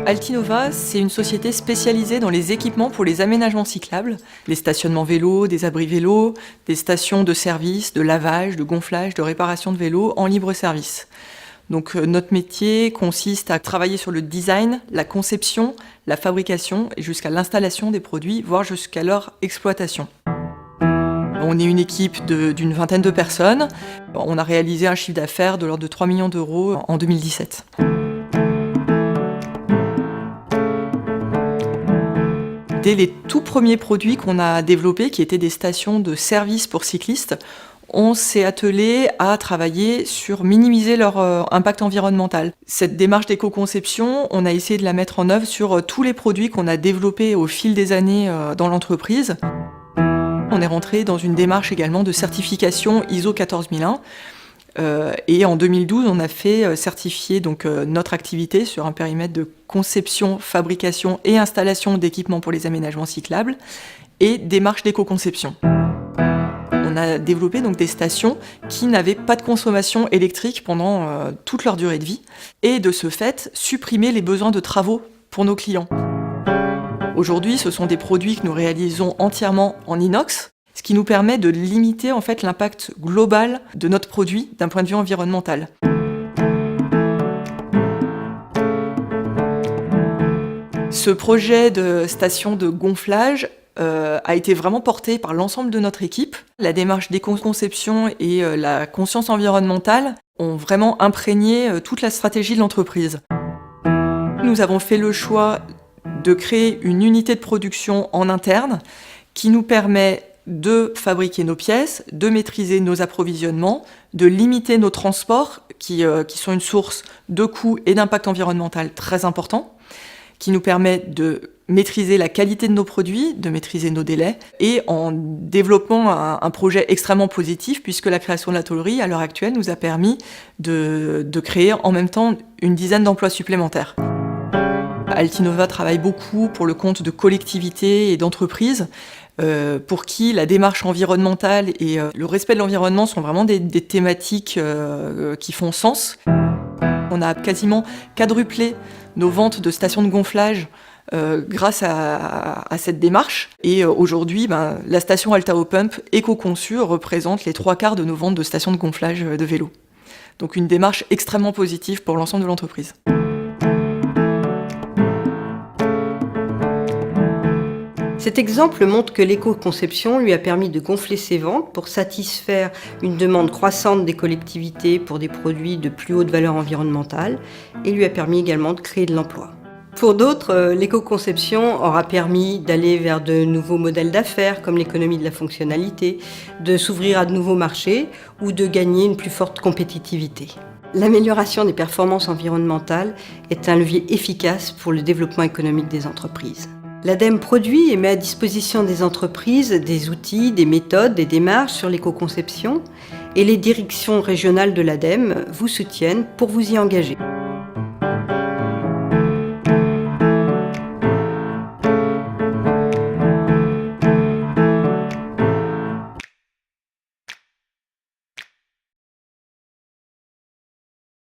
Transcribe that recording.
Altinova, c'est une société spécialisée dans les équipements pour les aménagements cyclables, les stationnements vélos, des abris vélos, des stations de service, de lavage, de gonflage, de réparation de vélos en libre service. Donc notre métier consiste à travailler sur le design, la conception, la fabrication et jusqu'à l'installation des produits, voire jusqu'à leur exploitation. On est une équipe d'une vingtaine de personnes. On a réalisé un chiffre d'affaires de l'ordre de 3 millions d'euros en 2017. Dès les tout premiers produits qu'on a développés, qui étaient des stations de service pour cyclistes, on s'est attelé à travailler sur minimiser leur impact environnemental. Cette démarche d'éco-conception, on a essayé de la mettre en œuvre sur tous les produits qu'on a développés au fil des années dans l'entreprise. On est rentré dans une démarche également de certification ISO 14001. Et en 2012, on a fait certifier notre activité sur un périmètre de conception, fabrication et installation d'équipements pour les aménagements cyclables et démarche d'éco-conception. On a développé des stations qui n'avaient pas de consommation électrique pendant toute leur durée de vie et de ce fait, supprimer les besoins de travaux pour nos clients. Aujourd'hui, ce sont des produits que nous réalisons entièrement en inox, ce qui nous permet de limiter l'impact global de notre produit d'un point de vue environnemental. Ce projet de station de gonflage a été vraiment porté par l'ensemble de notre équipe. La démarche d'éco-conception et la conscience environnementale ont vraiment imprégné toute la stratégie de l'entreprise. Nous avons fait le choix de créer une unité de production en interne qui nous permet de fabriquer nos pièces, de maîtriser nos approvisionnements, de limiter nos transports qui sont une source de coûts et d'impact environnemental très important, qui nous permet de maîtriser la qualité de nos produits, de maîtriser nos délais, et en développant un projet extrêmement positif, puisque la création de la tôlerie, à l'heure actuelle, nous a permis de créer en même temps une dizaine d'emplois supplémentaires. Altinova travaille beaucoup pour le compte de collectivités et d'entreprises, pour qui la démarche environnementale et le respect de l'environnement sont vraiment des thématiques qui font sens. On a quasiment quadruplé nos ventes de stations de gonflage grâce à cette démarche. Et aujourd'hui, la station Altao Pump éco-conçue représente les 3/4 de nos ventes de stations de gonflage de vélos. Donc une démarche extrêmement positive pour l'ensemble de l'entreprise. Cet exemple montre que l'éco-conception lui a permis de gonfler ses ventes pour satisfaire une demande croissante des collectivités pour des produits de plus haute valeur environnementale et lui a permis également de créer de l'emploi. Pour d'autres, l'éco-conception aura permis d'aller vers de nouveaux modèles d'affaires comme l'économie de la fonctionnalité, de s'ouvrir à de nouveaux marchés ou de gagner une plus forte compétitivité. L'amélioration des performances environnementales est un levier efficace pour le développement économique des entreprises. L'ADEME produit et met à disposition des entreprises des outils, des méthodes, des démarches sur l'éco-conception et les directions régionales de l'ADEME vous soutiennent pour vous y engager.